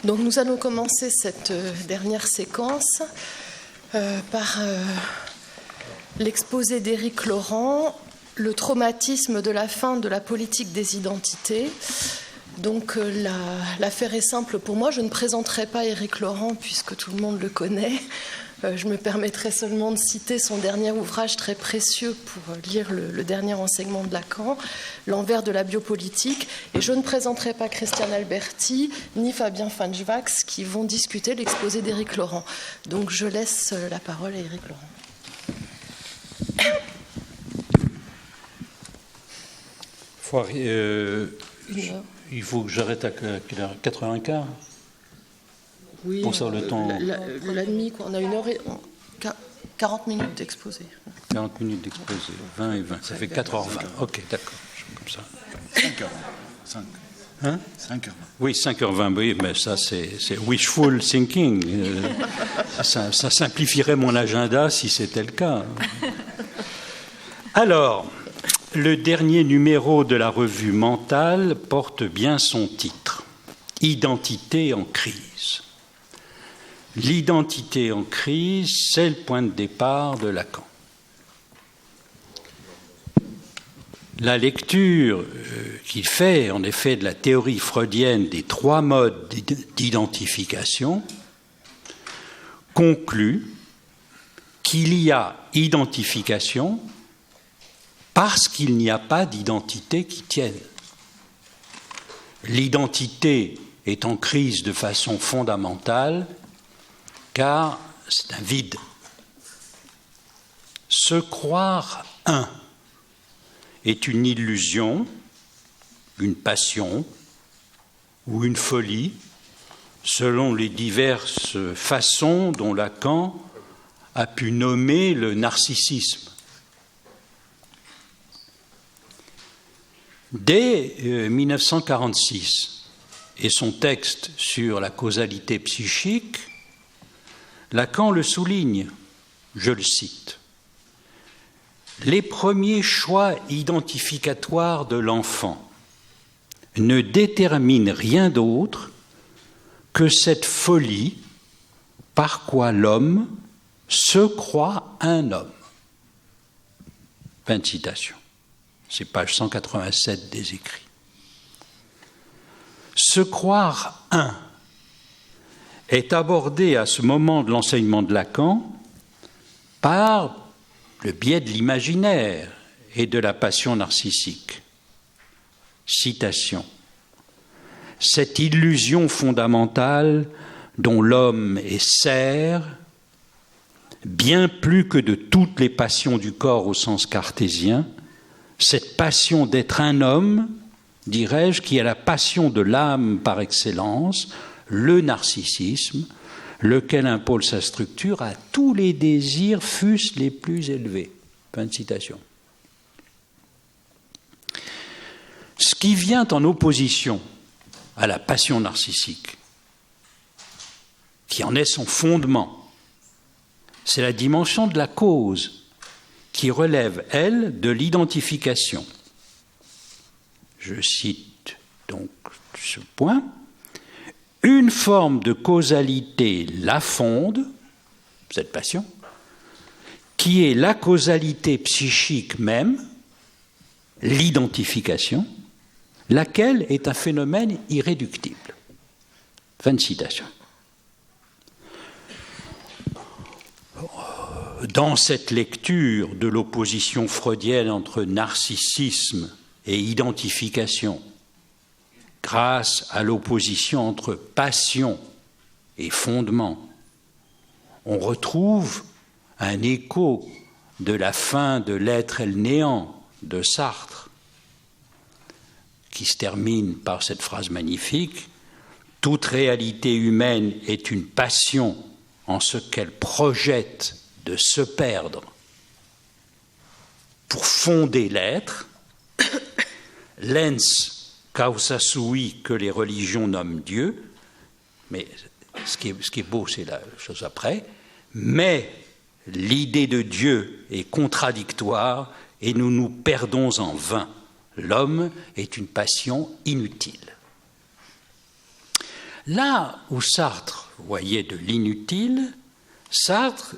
Donc nous allons commencer cette dernière séquence par l'exposé d'Éric Laurent, le traumatisme de la fin de la politique des identités. Donc l'affaire est simple pour moi, je ne présenterai pas Éric Laurent puisque tout le monde le connaît. Je me permettrai seulement de citer son dernier ouvrage très précieux pour lire le dernier enseignement de Lacan, L'envers de la biopolitique. Et je ne présenterai pas Christiane Alberti ni Fabien Fanchvax qui vont discuter l'exposé d'Éric Laurent. Donc je laisse la parole à Éric Laurent. Il faut que j'arrête à 4h15. Oui, pour ça, le temps. La demi, on a 40 minutes d'exposé. 40 minutes d'exposé, 20 et 20. Ça fait 4h20. Ok, d'accord. Comme ça. 5h20. Hein 5h20. Oui, 5h20, oui, mais ça, c'est wishful thinking. Ça simplifierait mon agenda si c'était le cas. Alors, le dernier numéro de la revue Mentale porte bien son titre. Identité en crise. L'identité en crise, c'est le point de départ de Lacan. La lecture qu'il fait, en effet, de la théorie freudienne des 3 modes d'identification conclut qu'il y a identification parce qu'il n'y a pas d'identité qui tienne. L'identité est en crise de façon fondamentale car c'est un vide. Se croire un est une illusion, une passion ou une folie, selon les diverses façons dont Lacan a pu nommer le narcissisme. Dès 1946 et son texte sur la causalité psychique, Lacan le souligne, je le cite, « Les premiers choix identificatoires de l'enfant ne déterminent rien d'autre que cette folie par quoi l'homme se croit un homme. » Fin de citation. C'est page 187 des écrits. Se croire un est abordé à ce moment de l'enseignement de Lacan par le biais de l'imaginaire et de la passion narcissique. Citation. « Cette illusion fondamentale dont l'homme est serf, bien plus que de toutes les passions du corps au sens cartésien, cette passion d'être un homme, dirais-je, qui est la passion de l'âme par excellence, le narcissisme, lequel impose sa structure à tous les désirs fussent les plus élevés. » Fin de citation. Ce qui vient en opposition à la passion narcissique, qui en est son fondement, c'est la dimension de la cause, qui relève, elle, de l'identification. Je cite donc ce point. Une forme de causalité la fonde, cette passion, qui est la causalité psychique même, l'identification, laquelle est un phénomène irréductible. Fin de citation. Dans cette lecture de l'opposition freudienne entre narcissisme et identification, grâce à l'opposition entre passion et fondement, on retrouve un écho de la fin de l'être et le néant de Sartre, qui se termine par cette phrase magnifique « Toute réalité humaine est une passion en ce qu'elle projette de se perdre pour fonder l'être, l'ens causa sui que les religions nomment Dieu, mais ce qui est beau, c'est la chose après, mais l'idée de Dieu est contradictoire et nous nous perdons en vain. L'homme est une passion inutile. Là où Sartre voyait de l'inutile,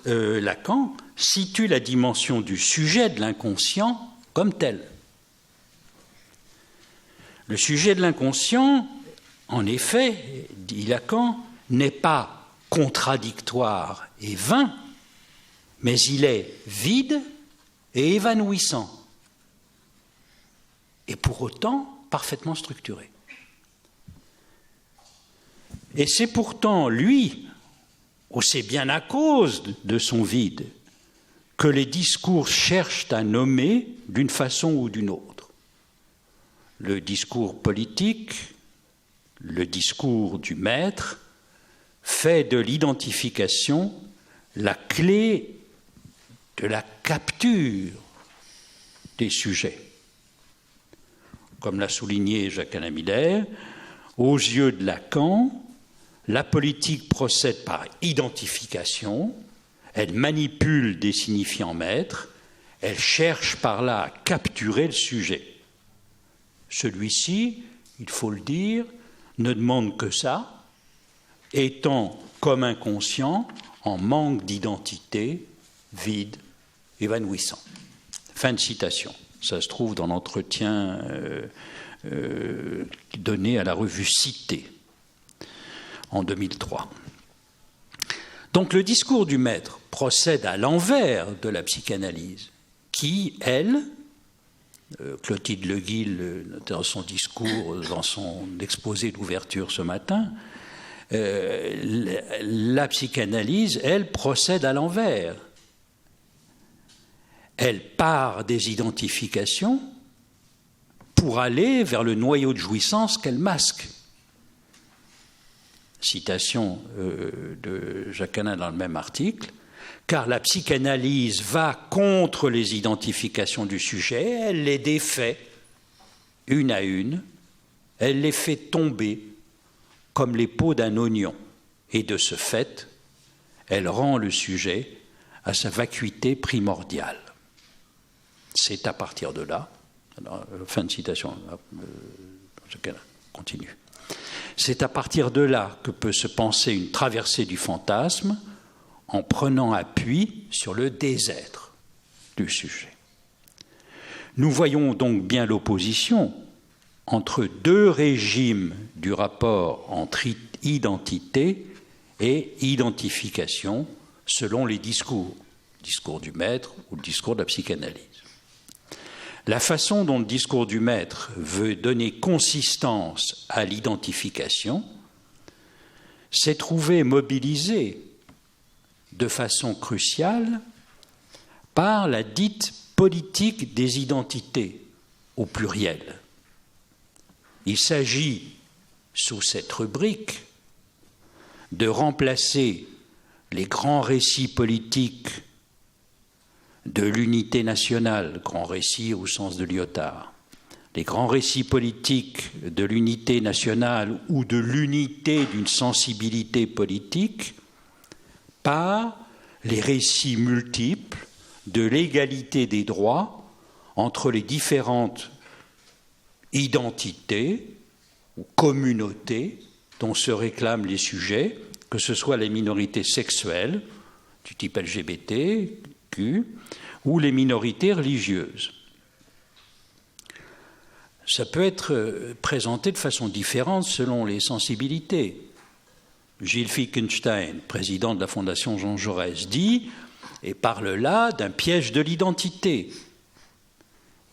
Lacan situe la dimension du sujet de l'inconscient comme telle. Le sujet de l'inconscient, en effet, dit Lacan, n'est pas contradictoire et vain, mais il est vide et évanouissant, et pour autant parfaitement structuré. Et c'est pourtant lui, ou c'est bien à cause de son vide, que les discours cherchent à nommer d'une façon ou d'une autre. Le discours politique, le discours du maître, fait de l'identification la clé de la capture des sujets. Comme l'a souligné Jacques-Alain Miller, aux yeux de Lacan, la politique procède par identification, elle manipule des signifiants maîtres, elle cherche par là à capturer le sujet. Celui-ci, il faut le dire, ne demande que ça, étant comme inconscient, en manque d'identité, vide, évanouissant. Fin de citation. Ça se trouve dans l'entretien donné à la revue Cité en 2003. Donc le discours du maître procède à l'envers de la psychanalyse, qui, elle, Clotilde Leguil, dans son discours, dans son exposé d'ouverture ce matin, la psychanalyse, elle, procède à l'envers. Elle part des identifications pour aller vers le noyau de jouissance qu'elle masque. Citation de Jacques-Alain dans le même article, car la psychanalyse va contre les identifications du sujet, elle les défait une à une, elle les fait tomber comme les peaux d'un oignon, et de ce fait, elle rend le sujet à sa vacuité primordiale. C'est à partir de là, alors, fin de citation, Jacques-Alain continue. C'est à partir de là que peut se penser une traversée du fantasme en prenant appui sur le désêtre du sujet. Nous voyons donc bien l'opposition entre deux régimes du rapport entre identité et identification selon les discours, le discours du maître ou le discours de la psychanalyse. La façon dont le discours du maître veut donner consistance à l'identification s'est trouvée mobilisée de façon cruciale par la dite politique des identités au pluriel. Il s'agit, sous cette rubrique, de remplacer les grands récits politiques de l'unité nationale, grand récit au sens de Lyotard, les grands récits politiques de l'unité nationale ou de l'unité d'une sensibilité politique, par les récits multiples de l'égalité des droits entre les différentes identités ou communautés dont se réclament les sujets, que ce soit les minorités sexuelles du type LGBT, ou les minorités religieuses. Ça peut être présenté de façon différente selon les sensibilités. Gilles Fickenstein, président de la Fondation Jean Jaurès, dit et parle là d'un piège de l'identité.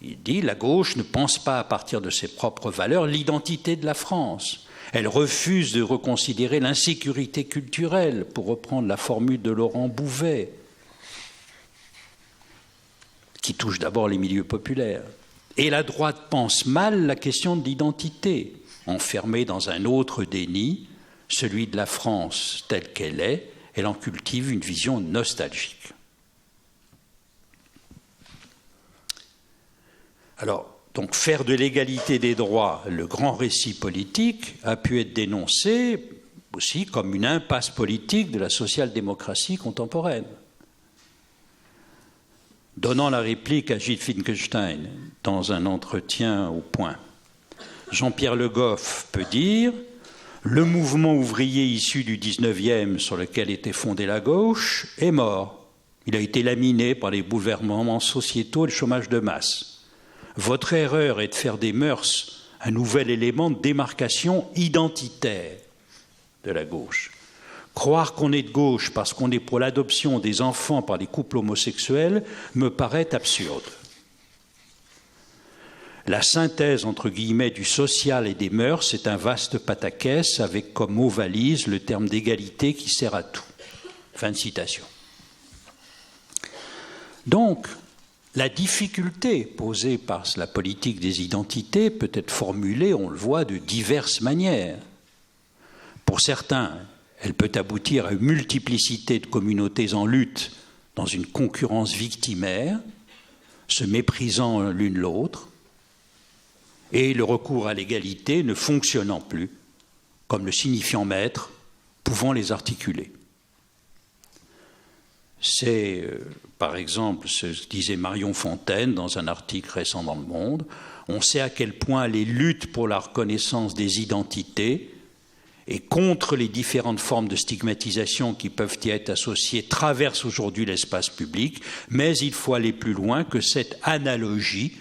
Il dit « La gauche ne pense pas à partir de ses propres valeurs l'identité de la France. Elle refuse de reconsidérer l'insécurité culturelle, pour reprendre la formule de Laurent Bouvet, qui touche d'abord les milieux populaires. Et la droite pense mal la question de l'identité, enfermée dans un autre déni, celui de la France telle qu'elle est, elle en cultive une vision nostalgique. » Alors, donc faire de l'égalité des droits le grand récit politique a pu être dénoncé aussi comme une impasse politique de la social-démocratie contemporaine. donnant la réplique à Gilles Finkelstein dans un entretien au Point. Jean-Pierre Le Goff peut dire « Le mouvement ouvrier issu du 19e sur lequel était fondée la gauche est mort. Il a été laminé par les bouleversements sociétaux et le chômage de masse. Votre erreur est de faire des mœurs un nouvel élément de démarcation identitaire de la gauche. Croire qu'on est de gauche parce qu'on est pour l'adoption des enfants par des couples homosexuels me paraît absurde. La synthèse, entre guillemets, du social et des mœurs est un vaste pataquès avec comme mot valise le terme d'égalité qui sert à tout. » Fin de citation. Donc, la difficulté posée par la politique des identités peut être formulée, on le voit, de diverses manières. Pour certains, elle peut aboutir à une multiplicité de communautés en lutte dans une concurrence victimaire, se méprisant l'une l'autre, et le recours à l'égalité ne fonctionnant plus comme le signifiant maître pouvant les articuler. C'est, par exemple, ce que disait Marion Fontaine dans un article récent dans Le Monde. On sait à quel point les luttes pour la reconnaissance des identités et contre les différentes formes de stigmatisation qui peuvent y être associées traversent aujourd'hui l'espace public, mais il faut aller plus loin que cette analogie,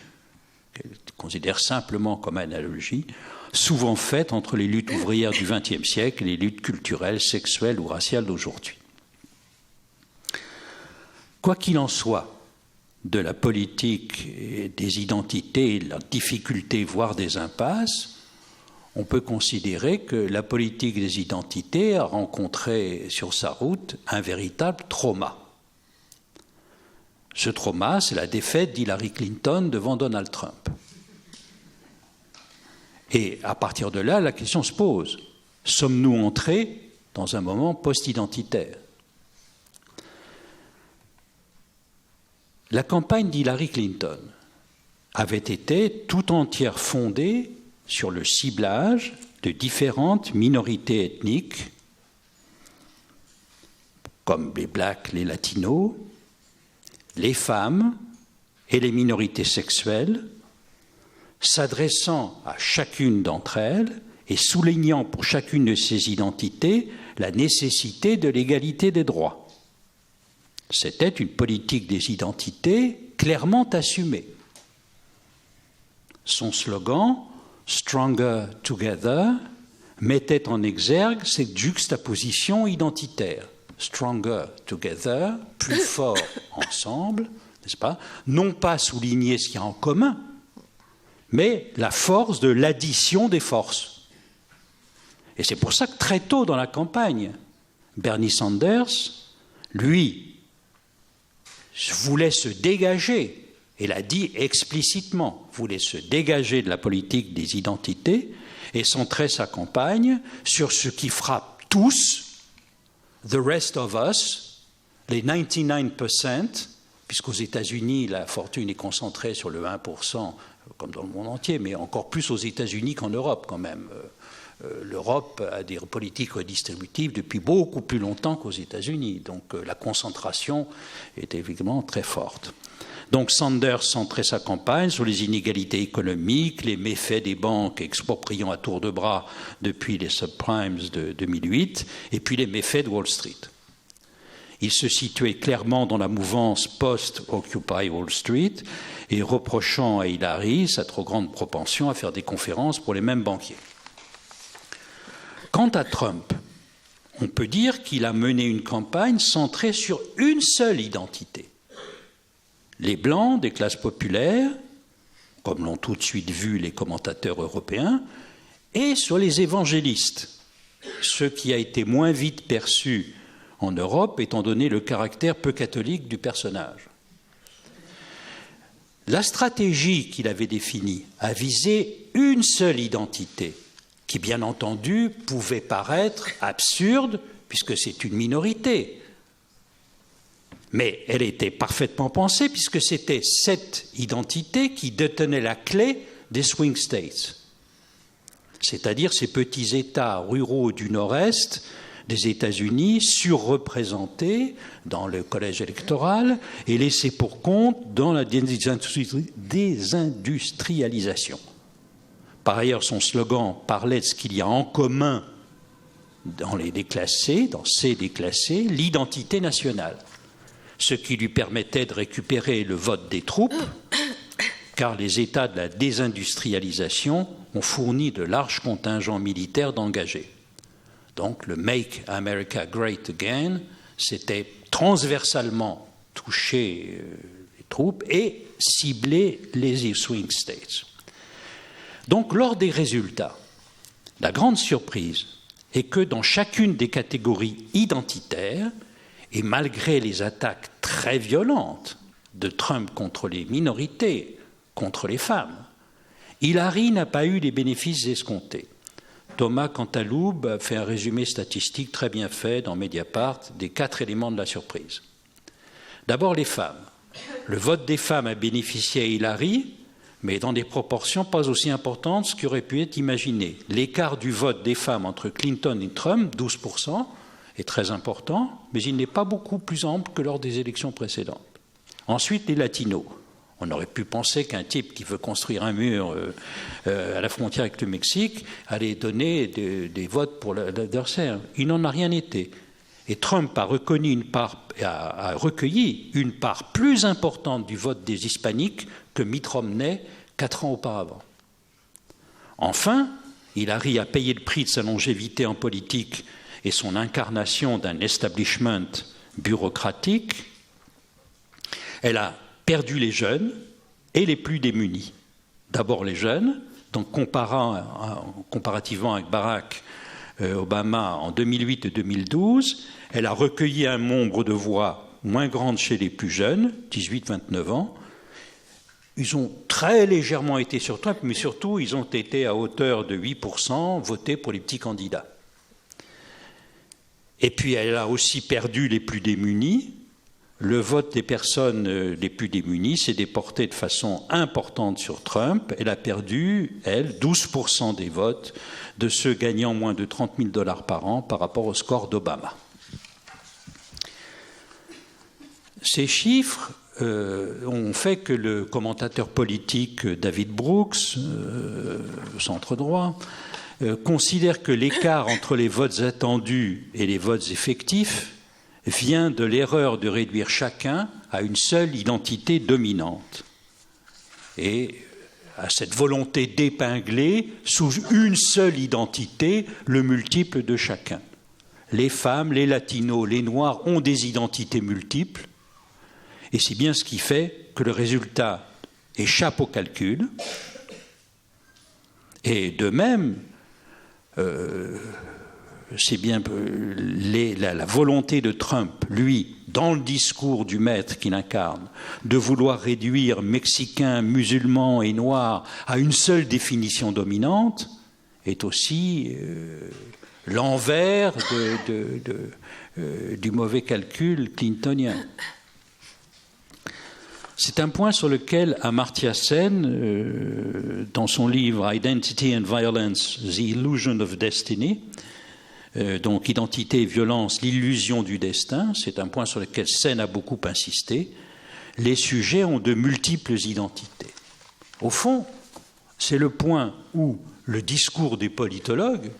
qu'elle considère simplement comme analogie, souvent faite entre les luttes ouvrières du XXe siècle et les luttes culturelles, sexuelles ou raciales d'aujourd'hui. Quoi qu'il en soit de la politique et des identités, de leurs difficultés, voire des impasses, on peut considérer que la politique des identités a rencontré sur sa route un véritable trauma. Ce trauma, c'est la défaite d'Hillary Clinton devant Donald Trump. Et à partir de là, la question se pose. Sommes-nous entrés dans un moment post-identitaire ? La campagne d'Hillary Clinton avait été tout entière fondée sur le ciblage de différentes minorités ethniques, comme les Blacks, les Latinos, les femmes et les minorités sexuelles, s'adressant à chacune d'entre elles et soulignant pour chacune de ces identités la nécessité de l'égalité des droits. C'était une politique des identités clairement assumée. Son slogan « Stronger Together » mettait en exergue cette juxtaposition identitaire. « Stronger Together », plus fort ensemble, n'est-ce pas ? Non pas souligner ce qu'il y a en commun, mais la force de l'addition des forces. Et c'est pour ça que très tôt dans la campagne, Bernie Sanders, lui, voulait se dégager, et l'a dit explicitement, voulait se dégager de la politique des identités et centrer sa campagne sur ce qui frappe tous, the rest of us, les 99%, puisqu'aux États-Unis, la fortune est concentrée sur le 1%, comme dans le monde entier, mais encore plus aux États-Unis qu'en Europe quand même. L'Europe a des politiques redistributives depuis beaucoup plus longtemps qu'aux États-Unis. Donc la concentration est évidemment très forte. Donc Sanders centrait sa campagne sur les inégalités économiques, les méfaits des banques expropriant à tour de bras depuis les subprimes de 2008, et puis les méfaits de Wall Street. Il se situait clairement dans la mouvance post-Occupy Wall Street et reprochant à Hillary sa trop grande propension à faire des conférences pour les mêmes banquiers. Quant à Trump, on peut dire qu'il a mené une campagne centrée sur une seule identité. Les Blancs des classes populaires, comme l'ont tout de suite vu les commentateurs européens, et sur les évangélistes, ce qui a été moins vite perçu en Europe, étant donné le caractère peu catholique du personnage. La stratégie qu'il avait définie a visé une seule identité, qui, bien entendu, pouvait paraître absurde, puisque c'est une minorité. Mais elle était parfaitement pensée, puisque c'était cette identité qui détenait la clé des swing states, c'est-à-dire ces petits États ruraux du Nord-Est, des États-Unis, surreprésentés dans le collège électoral et laissés pour compte dans la désindustrialisation. Par ailleurs, son slogan parlait de ce qu'il y a en commun dans les déclassés, dans ces déclassés, l'identité nationale, ce qui lui permettait de récupérer le vote des troupes, car les États de la désindustrialisation ont fourni de larges contingents militaires d'engagés. Donc le « Make America Great Again », c'était transversalement toucher les troupes et cibler les swing states. Donc lors des résultats, la grande surprise est que dans chacune des catégories identitaires, et malgré les attaques très violentes de Trump contre les minorités, contre les femmes, Hillary n'a pas eu les bénéfices escomptés. Thomas Cantaloupe a fait un résumé statistique très bien fait dans Mediapart des 4 éléments de la surprise. D'abord les femmes. Le vote des femmes a bénéficié à Hillary, mais dans des proportions pas aussi importantes ce qui aurait pu être imaginé. L'écart du vote des femmes entre Clinton et Trump, 12%, est très important, mais il n'est pas beaucoup plus ample que lors des élections précédentes. Ensuite, les latinos. On aurait pu penser qu'un type qui veut construire un mur à la frontière avec le Mexique allait donner des votes pour l'adversaire. Il n'en a rien été. Et Trump a recueilli une part plus importante du vote des hispaniques que Mitt Romney 4 ans auparavant. Enfin, Hillary a payé le prix de sa longévité en politique et son incarnation d'un establishment bureaucratique. Elle a perdu les jeunes et les plus démunis. D'abord les jeunes, donc comparativement avec Barack Obama en 2008 et 2012, elle a recueilli un nombre de voix moins grande chez les plus jeunes, 18-29 ans. Ils ont très légèrement été sur Trump, mais surtout ils ont été à hauteur de 8% votés pour les petits candidats. Et puis elle a aussi perdu les plus démunis. Le vote des personnes les plus démunies s'est déporté de façon importante sur Trump. Elle a perdu, elle, 12% des votes de ceux gagnant moins de $30 000 par an par rapport au score d'Obama. Ces chiffres ont fait que le commentateur politique David Brooks, centre droit, considère que l'écart entre les votes attendus et les votes effectifs vient de l'erreur de réduire chacun à une seule identité dominante et à cette volonté d'épingler sous une seule identité le multiple de chacun. Les femmes, les latinos, les noirs ont des identités multiples et c'est bien ce qui fait que le résultat échappe au calcul. Et de même, c'est bien la volonté de Trump, lui, dans le discours du maître qu'il incarne, de vouloir réduire Mexicains, musulmans et Noirs à une seule définition dominante, est aussi l'envers du mauvais calcul clintonien. C'est un point sur lequel Amartya Sen, dans son livre « Identity and Violence, The Illusion of Destiny », donc identité et violence, l'illusion du destin, c'est un point sur lequel Sen a beaucoup insisté. Les sujets ont de multiples identités. Au fond, c'est le point où le discours des politologues,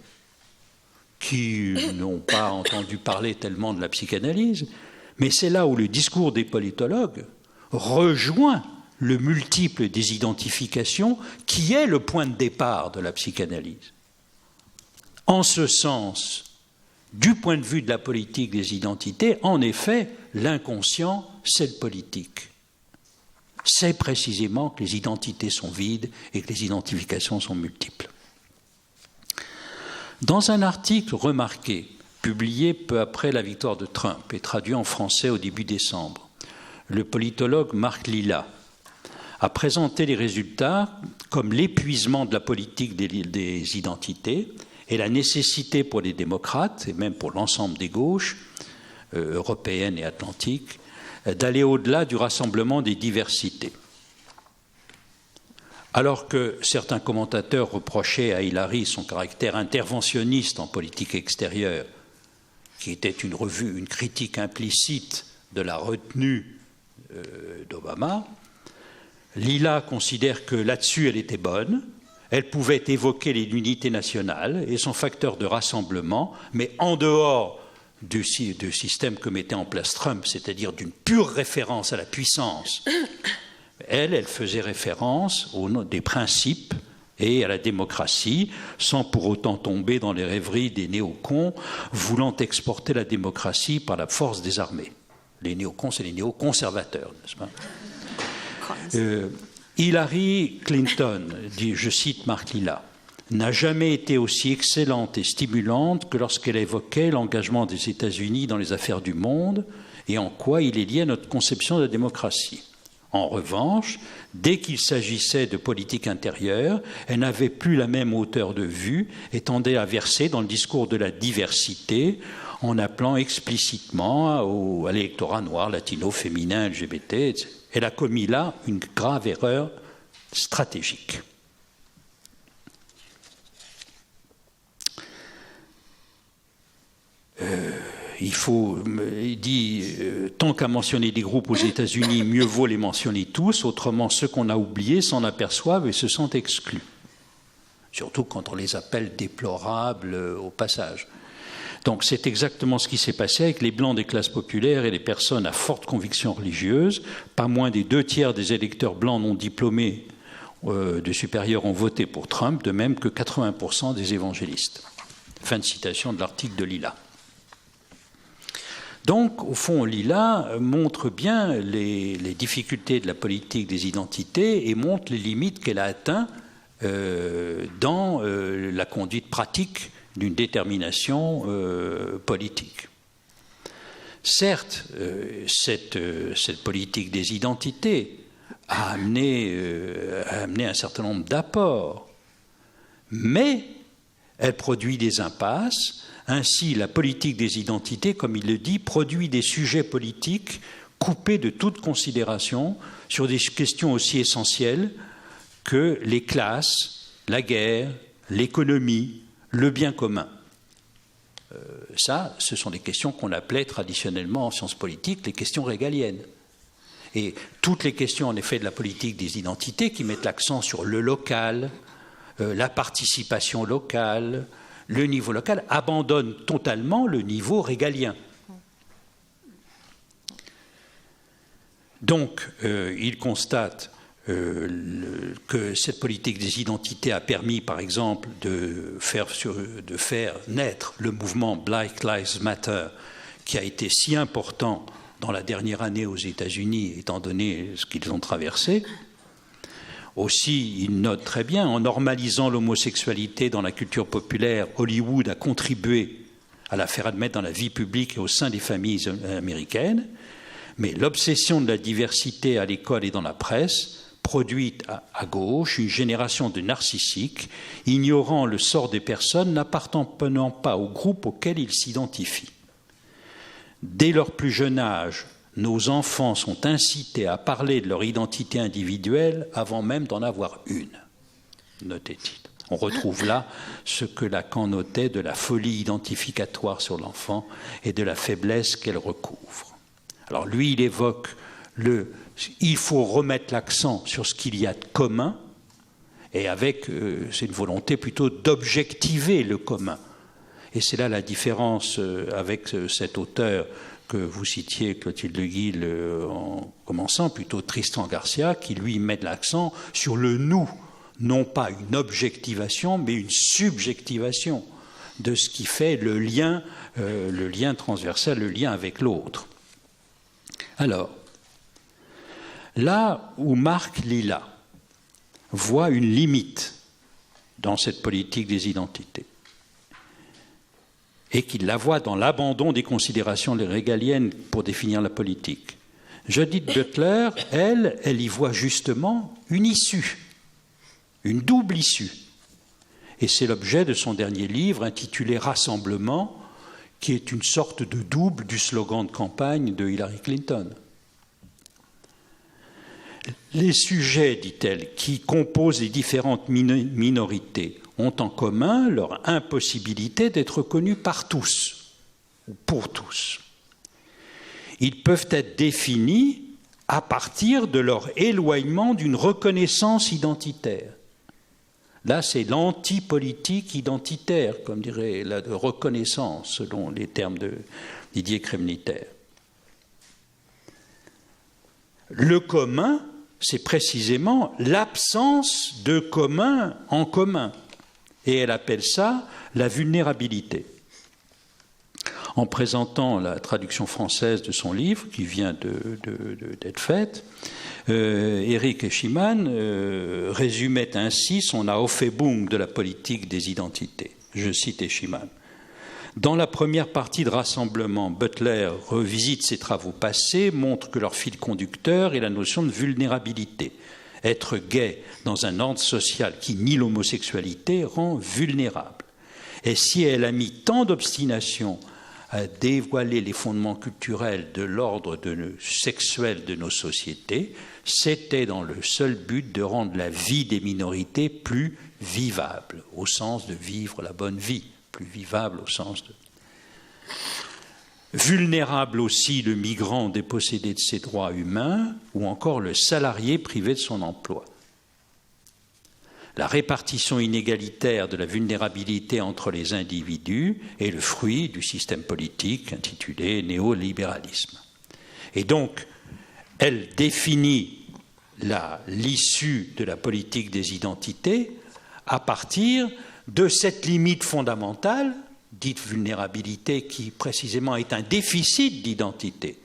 qui n'ont pas entendu parler tellement de la psychanalyse, mais c'est là où le discours des politologues rejoint le multiple des identifications qui est le point de départ de la psychanalyse. En ce sens, du point de vue de la politique des identités, en effet, l'inconscient, c'est le politique. C'est précisément que les identités sont vides et que les identifications sont multiples. Dans un article remarqué, publié peu après la victoire de Trump et traduit en français au début décembre, le politologue Marc Lilla a présenté les résultats comme l'épuisement de la politique des identités et la nécessité pour les démocrates, et même pour l'ensemble des gauches, européennes et atlantiques, d'aller au-delà du rassemblement des diversités. Alors que certains commentateurs reprochaient à Hillary son caractère interventionniste en politique extérieure, qui était une revue, une critique implicite de la retenue d'Obama, Lila considère que là-dessus elle était bonne, elle pouvait évoquer l'unité nationale et son facteur de rassemblement, mais en dehors du système que mettait en place Trump, c'est-à-dire d'une pure référence à la puissance. Elle faisait référence des principes et à la démocratie, sans pour autant tomber dans les rêveries des néocons voulant exporter la démocratie par la force des armées. Les néocons, c'est les néoconservateurs, n'est-ce pas ? Hillary Clinton, dit, je cite Marc Lilla, n'a jamais été aussi excellente et stimulante que lorsqu'elle évoquait l'engagement des États-Unis dans les affaires du monde et en quoi il est lié à notre conception de la démocratie. En revanche, dès qu'il s'agissait de politique intérieure, elle n'avait plus la même hauteur de vue et tendait à verser dans le discours de la diversité en appelant explicitement à l'électorat noir, latino, féminin, LGBT, etc. Elle a commis là une grave erreur stratégique. Il dit, tant qu'à mentionner des groupes aux États-Unis, mieux vaut les mentionner tous, autrement ceux qu'on a oubliés s'en aperçoivent et se sentent exclus. Surtout quand on les appelle déplorables au passage. Donc c'est exactement ce qui s'est passé avec les Blancs des classes populaires et les personnes à forte conviction religieuse. Pas moins des 2/3 des électeurs blancs non diplômés de supérieur ont voté pour Trump, de même que 80% des évangélistes. Fin de citation de l'article de Lilla. Donc, au fond, Lilla montre bien les difficultés de la politique des identités et montre les limites qu'elle a atteintes dans la conduite pratique d'une détermination politique. Certes, cette politique des identités a amené un certain nombre d'apports, mais elle produit des impasses. Ainsi, la politique des identités, comme il le dit, produit des sujets politiques coupés de toute considération sur des questions aussi essentielles que les classes, la guerre, l'économie, le bien commun. Ce sont des questions qu'on appelait traditionnellement en sciences politiques les questions régaliennes. Et toutes les questions, en effet, de la politique des identités qui mettent l'accent sur le local, la participation locale, le niveau local, abandonnent totalement le niveau régalien. Donc, il constate que cette politique des identités a permis, par exemple, de faire naître le mouvement Black Lives Matter, qui a été si important dans la dernière année aux États-Unis, étant donné ce qu'ils ont traversé. Aussi, il note très bien, en normalisant l'homosexualité dans la culture populaire, Hollywood a contribué à la faire admettre dans la vie publique et au sein des familles américaines, mais l'obsession de la diversité à l'école et dans la presse produit à gauche une génération de narcissiques, ignorant le sort des personnes n'appartenant pas au groupe auquel ils s'identifient. Dès leur plus jeune âge, nos enfants sont incités à parler de leur identité individuelle avant même d'en avoir une, notait-il. On retrouve là ce que Lacan notait de la folie identificatoire sur l'enfant et de la faiblesse qu'elle recouvre. Alors lui, il évoque il faut remettre l'accent sur ce qu'il y a de commun, et c'est une volonté plutôt d'objectiver le commun. Et c'est là la différence avec cet auteur que vous citiez, Clotilde Le Guil, en commençant, plutôt Tristan Garcia, qui lui met l'accent sur le nous, non pas une objectivation, mais une subjectivation de ce qui fait le lien transversal, le lien avec l'autre. Alors, là où Marc Lilla voit une limite dans cette politique des identités, et qu'il la voit dans l'abandon des considérations régaliennes pour définir la politique, Judith Butler, elle y voit justement une issue, une double issue. Et c'est l'objet de son dernier livre intitulé « Rassemblement », qui est une sorte de double du slogan de campagne de Hillary Clinton. Les sujets, dit-elle, qui composent les différentes minorités ont en commun leur impossibilité d'être connus par tous, ou pour tous. Ils peuvent être définis à partir de leur éloignement d'une reconnaissance identitaire. Là, c'est l'antipolitique identitaire, comme dirait la reconnaissance, selon les termes de Didier Kremliter. Le commun, c'est précisément l'absence de commun en commun. Et elle appelle ça la vulnérabilité. En présentant la traduction française de son livre, qui vient d'être faite, Erich Eschimann résumait ainsi son Aufhebung de la politique des identités. Je cite Eschimann. Dans la première partie de Rassemblement, Butler revisite ses travaux passés, montre que leur fil conducteur est la notion de vulnérabilité. Être gay dans un ordre social qui nie l'homosexualité rend vulnérable. Et si elle a mis tant d'obstination à dévoiler les fondements culturels de l'ordre sexuel de nos sociétés, c'était dans le seul but de rendre la vie des minorités plus vivable, au sens de vivre la bonne vie, plus vivable au sens de... Vulnérable aussi le migrant dépossédé de ses droits humains ou encore le salarié privé de son emploi. La répartition inégalitaire de la vulnérabilité entre les individus est le fruit du système politique intitulé néolibéralisme. Et donc, elle définit l'issue de la politique des identités à partir de cette limite fondamentale, dite vulnérabilité, qui précisément est un déficit d'identité.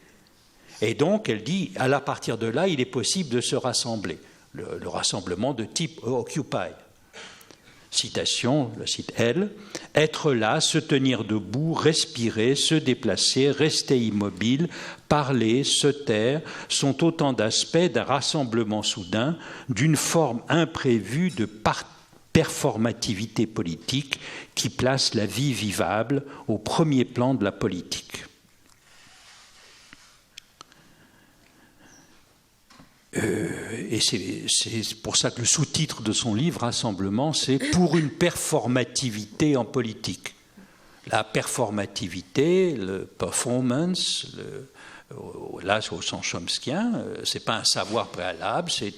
Et donc, elle dit, à partir de là, il est possible de se rassembler. Le rassemblement de type Occupy. Citation, je cite elle, « Être là, se tenir debout, respirer, se déplacer, rester immobile, parler, se taire, sont autant d'aspects d'un rassemblement soudain, d'une forme imprévue de performativité politique qui place la vie vivable au premier plan de la politique. » Et c'est pour ça que le sous-titre de son livre, Rassemblement, c'est « Pour une performativité en politique ». La performativité, le performance, là au sens chomskien, ce n'est pas un savoir préalable, c'est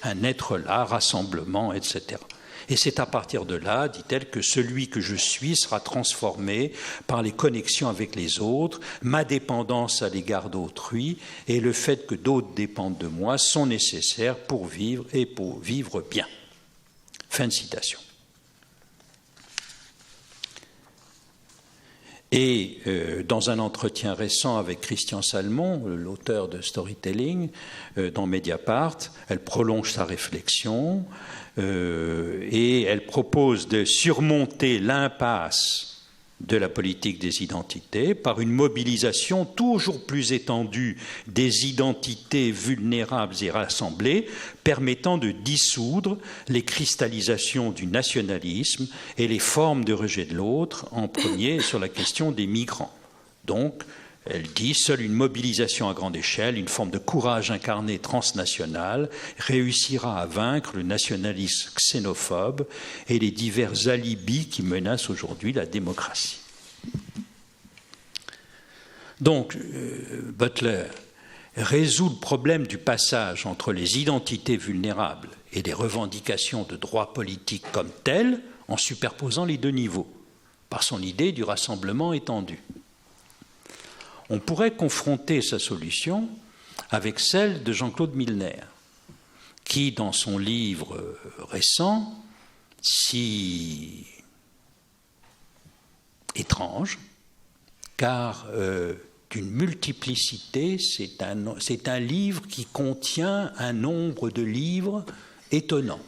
un être là, rassemblement, etc. Et c'est à partir de là, dit-elle, que celui que je suis sera transformé par les connexions avec les autres, ma dépendance à l'égard d'autrui et le fait que d'autres dépendent de moi sont nécessaires pour vivre et pour vivre bien. Fin de citation. Et dans un entretien récent avec Christian Salmon, l'auteur de Storytelling, dans Mediapart, elle prolonge sa réflexion et elle propose de surmonter l'impasse de la politique des identités par une mobilisation toujours plus étendue des identités vulnérables et rassemblées, permettant de dissoudre les cristallisations du nationalisme et les formes de rejet de l'autre, en premier sur la question des migrants. Donc, elle dit, seule une mobilisation à grande échelle, une forme de courage incarné transnational, réussira à vaincre le nationalisme xénophobe et les divers alibis qui menacent aujourd'hui la démocratie. Donc, Butler résout le problème du passage entre les identités vulnérables et les revendications de droits politiques comme telles en superposant les deux niveaux, par son idée du rassemblement étendu. On pourrait confronter sa solution avec celle de Jean-Claude Milner, qui, dans son livre récent, si étrange, car d'une multiplicité, c'est un livre qui contient un nombre de livres étonnant.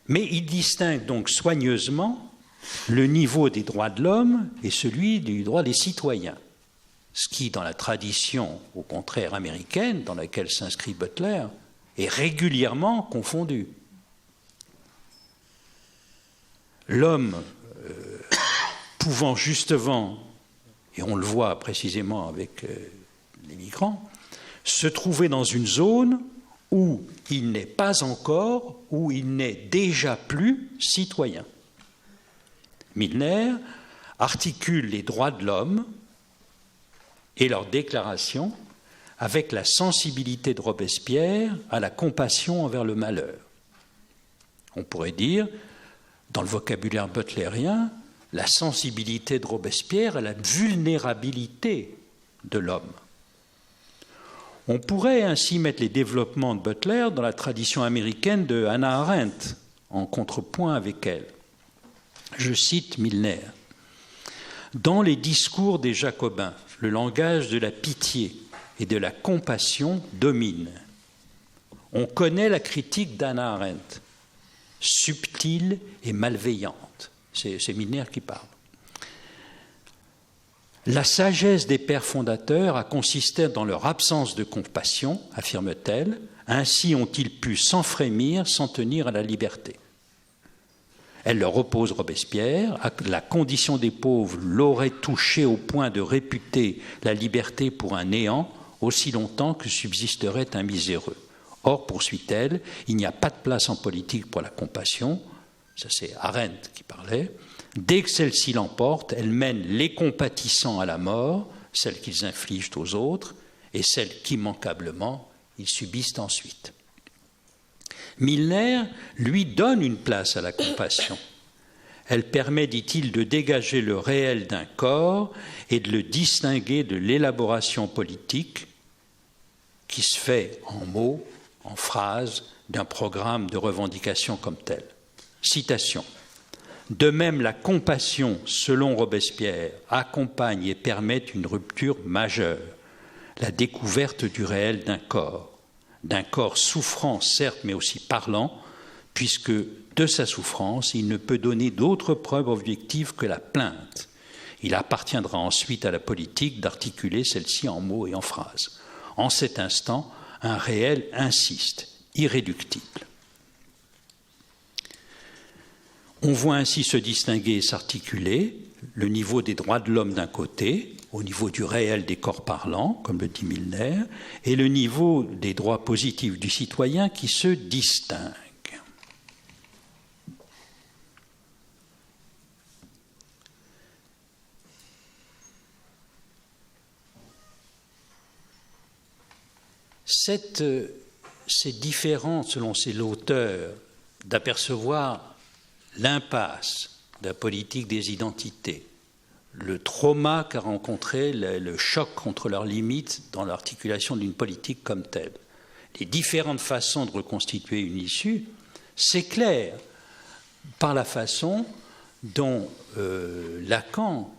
Mais il distingue donc soigneusement le niveau des droits de l'homme et celui du droit des citoyens, ce qui, dans la tradition, au contraire, américaine, dans laquelle s'inscrit Butler, est régulièrement confondu. L'homme pouvant justement, et on le voit précisément avec les migrants, se trouver dans une zone où il n'est pas encore, où il n'est déjà plus citoyen. Milner articule les droits de l'homme et leur déclaration avec la sensibilité de Robespierre à la compassion envers le malheur. On pourrait dire, dans le vocabulaire butlérien, la sensibilité de Robespierre à la vulnérabilité de l'homme. On pourrait ainsi mettre les développements de Butler dans la tradition américaine de Hannah Arendt, en contrepoint avec elle. Je cite Milner. « Dans les discours des Jacobins, le langage de la pitié et de la compassion domine. On connaît la critique d'Hannah Arendt, subtile et malveillante. » C'est Milner qui parle. La sagesse des pères fondateurs a consisté dans leur absence de compassion, affirme-t-elle. Ainsi ont-ils pu sans frémir s'en tenir à la liberté. Elle leur oppose Robespierre. La condition des pauvres l'aurait touché au point de réputer la liberté pour un néant aussi longtemps que subsisterait un miséreux. Or, poursuit-elle, il n'y a pas de place en politique pour la compassion. Ça, c'est Arendt qui parlait. Dès que celle-ci l'emporte, elle mène les compatissants à la mort, celle qu'ils infligent aux autres, et celle qu'immanquablement ils subissent ensuite. Milner, lui, donne une place à la compassion. Elle permet, dit-il, de dégager le réel d'un corps et de le distinguer de l'élaboration politique qui se fait en mots, en phrases, d'un programme de revendication comme tel. Citation. De même, la compassion, selon Robespierre, accompagne et permet une rupture majeure, la découverte du réel d'un corps souffrant, certes, mais aussi parlant, puisque de sa souffrance, il ne peut donner d'autre preuve objective que la plainte. Il appartiendra ensuite à la politique d'articuler celle-ci en mots et en phrases. En cet instant, un réel insiste, irréductible. On voit ainsi se distinguer et s'articuler le niveau des droits de l'homme d'un côté, au niveau du réel des corps parlants, comme le dit Milner, et le niveau des droits positifs du citoyen qui se distingue. C'est différent, selon l'auteur, d'apercevoir l'impasse de la politique des identités, le trauma qu'a rencontré, le choc contre leurs limites dans l'articulation d'une politique comme telle. Les différentes façons de reconstituer une issue s'éclairent par la façon dont Lacan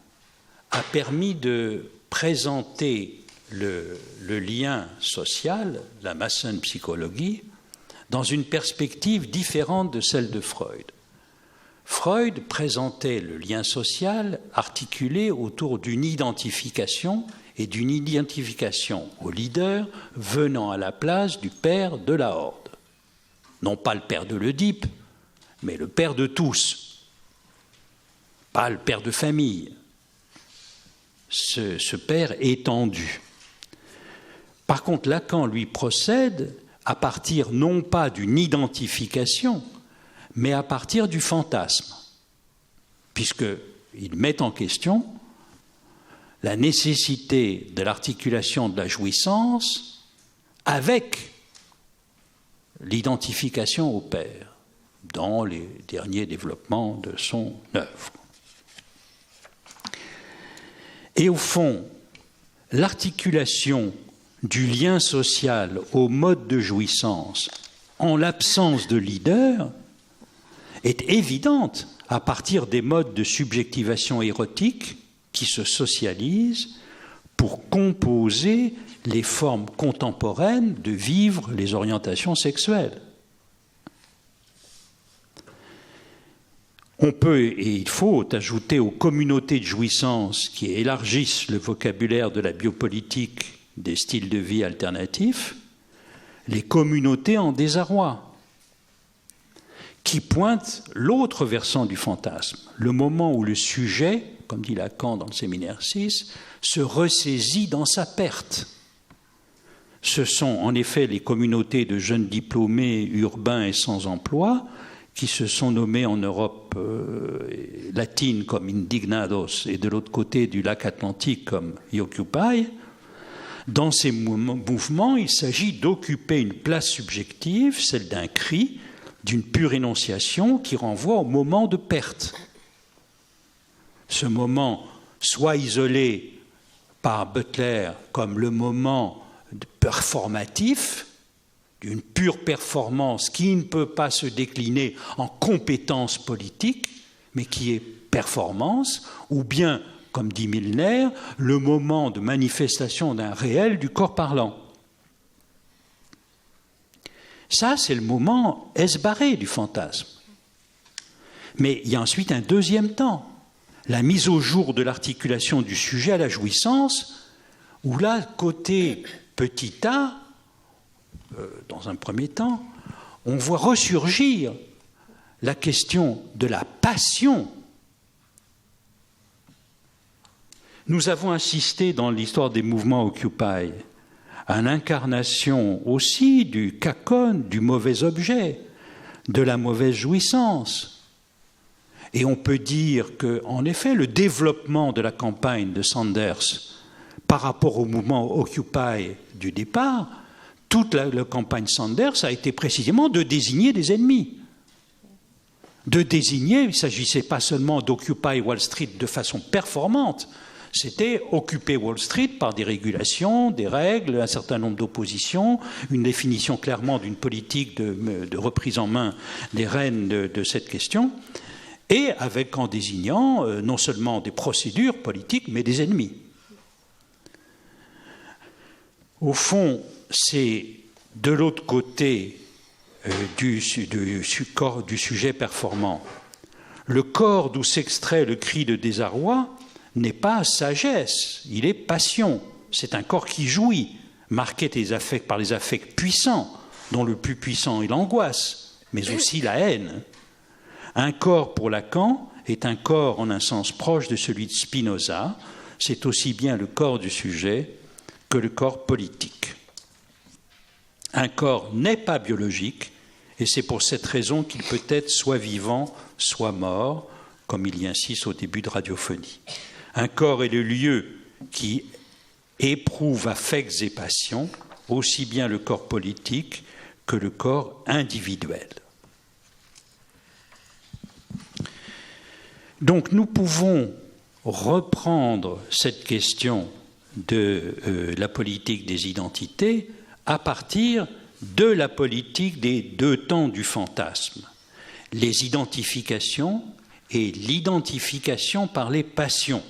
a permis de présenter le lien social, la Mason psychologie, dans une perspective différente de celle de Freud. Freud présentait le lien social articulé autour d'une identification et d'une identification au leader venant à la place du père de la horde. Non pas le père de l'Oedipe, mais le père de tous, pas le père de famille. Ce père étendu. Par contre, Lacan, lui, procède à partir non pas d'une identification, mais à partir du fantasme, puisqu'il met en question la nécessité de l'articulation de la jouissance avec l'identification au père dans les derniers développements de son œuvre. Et au fond, l'articulation du lien social au mode de jouissance en l'absence de leader est évidente à partir des modes de subjectivation érotique qui se socialisent pour composer les formes contemporaines de vivre les orientations sexuelles. On peut et il faut ajouter aux communautés de jouissance qui élargissent le vocabulaire de la biopolitique des styles de vie alternatifs, les communautés en désarroi, qui pointent l'autre versant du fantasme, le moment où le sujet, comme dit Lacan dans le séminaire 6, se ressaisit dans sa perte. Ce sont en effet les communautés de jeunes diplômés urbains et sans emploi qui se sont nommés en Europe latine comme indignados et de l'autre côté du lac Atlantique comme Occupy, dans ces mouvements, il s'agit d'occuper une place subjective, celle d'un cri, d'une pure énonciation qui renvoie au moment de perte. Ce moment, soit isolé par Butler comme le moment performatif, d'une pure performance qui ne peut pas se décliner en compétence politique, mais qui est performance, ou bien, comme dit Milner, le moment de manifestation d'un réel du corps parlant. Ça, c'est le moment esbarré du fantasme. Mais il y a ensuite un deuxième temps, la mise au jour de l'articulation du sujet à la jouissance, où là, côté petit a, dans un premier temps, on voit ressurgir la question de la passion. Nous avons assisté dans l'histoire des mouvements Occupy à l'incarnation aussi du cacone, du mauvais objet, de la mauvaise jouissance. Et on peut dire qu'en effet, le développement de la campagne de Sanders par rapport au mouvement Occupy du départ, toute la campagne Sanders a été précisément de désigner des ennemis. De désigner, il ne s'agissait pas seulement d'Occupy Wall Street de façon performante, c'était occuper Wall Street par des régulations, des règles, un certain nombre d'oppositions, une définition clairement d'une politique de reprise en main des rênes de cette question, et avec en désignant non seulement des procédures politiques, mais des ennemis. Au fond, c'est de l'autre côté du sujet performant. Le corps d'où s'extrait le cri de désarroi n'est pas sagesse, il est passion. C'est un corps qui jouit, marqué par les affects puissants, dont le plus puissant est l'angoisse, mais aussi la haine. Un corps pour Lacan est un corps en un sens proche de celui de Spinoza, c'est aussi bien le corps du sujet que le corps politique. Un corps n'est pas biologique, et c'est pour cette raison qu'il peut être soit vivant, soit mort, comme il y insiste au début de Radiophonie. Un corps est le lieu qui éprouve affects et passions, aussi bien le corps politique que le corps individuel. Donc nous pouvons reprendre cette question de la politique des identités à partir de la politique des deux temps du fantasme, les identifications et l'identification par les passions.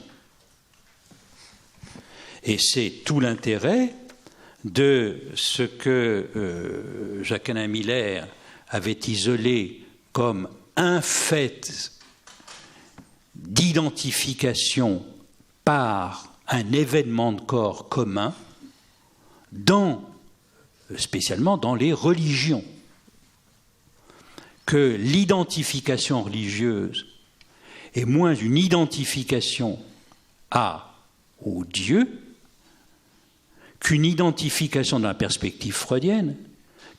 Et c'est tout l'intérêt de ce que Jacques-Alain Miller avait isolé comme un fait d'identification par un événement de corps commun, spécialement dans les religions, que l'identification religieuse est moins une identification au Dieu qu'une identification dans la perspective freudienne,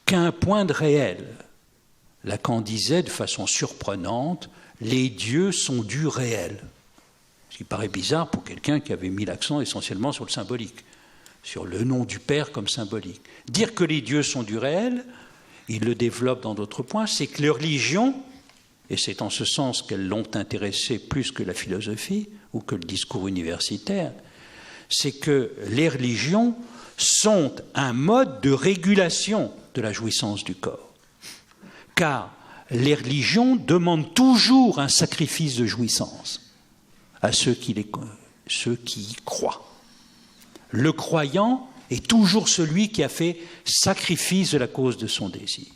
qu'à un point de réel. Lacan disait de façon surprenante, les dieux sont du réel. Ce qui paraît bizarre pour quelqu'un qui avait mis l'accent essentiellement sur le symbolique, sur le nom du Père comme symbolique. Dire que les dieux sont du réel, il le développe dans d'autres points, c'est que les religions, et c'est en ce sens qu'elles l'ont intéressé plus que la philosophie ou que le discours universitaire, c'est que les religions sont un mode de régulation de la jouissance du corps. Car les religions demandent toujours un sacrifice de jouissance à ceux qui y croient. Le croyant est toujours celui qui a fait sacrifice de la cause de son désir.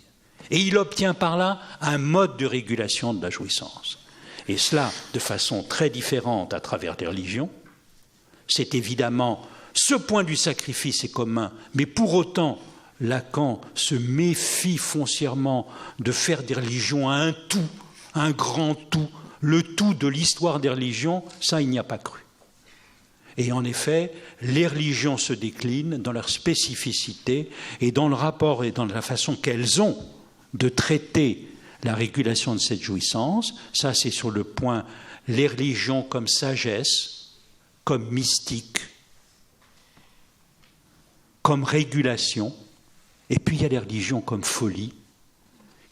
Et il obtient par là un mode de régulation de la jouissance. Et cela de façon très différente à travers les religions. C'est évidemment, ce point du sacrifice est commun, mais pour autant, Lacan se méfie foncièrement de faire des religions un tout, un grand tout, le tout de l'histoire des religions, ça il n'y a pas cru. Et en effet, les religions se déclinent dans leur spécificité et dans le rapport et dans la façon qu'elles ont de traiter la régulation de cette jouissance. Ça, c'est sur le point les religions comme sagesse, comme mystique, comme régulation. Et puis il y a les religions comme folie,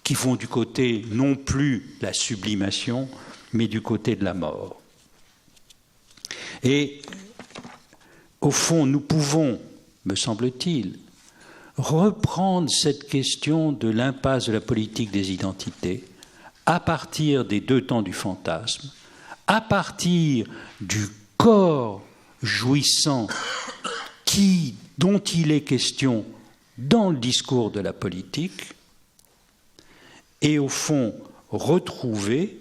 qui vont du côté non plus de la sublimation, mais du côté de la mort. Et au fond, nous pouvons, me semble-t-il, reprendre cette question de l'impasse de la politique des identités à partir des deux temps du fantasme, à partir du corps jouissant dont il est question dans le discours de la politique, et au fond retrouver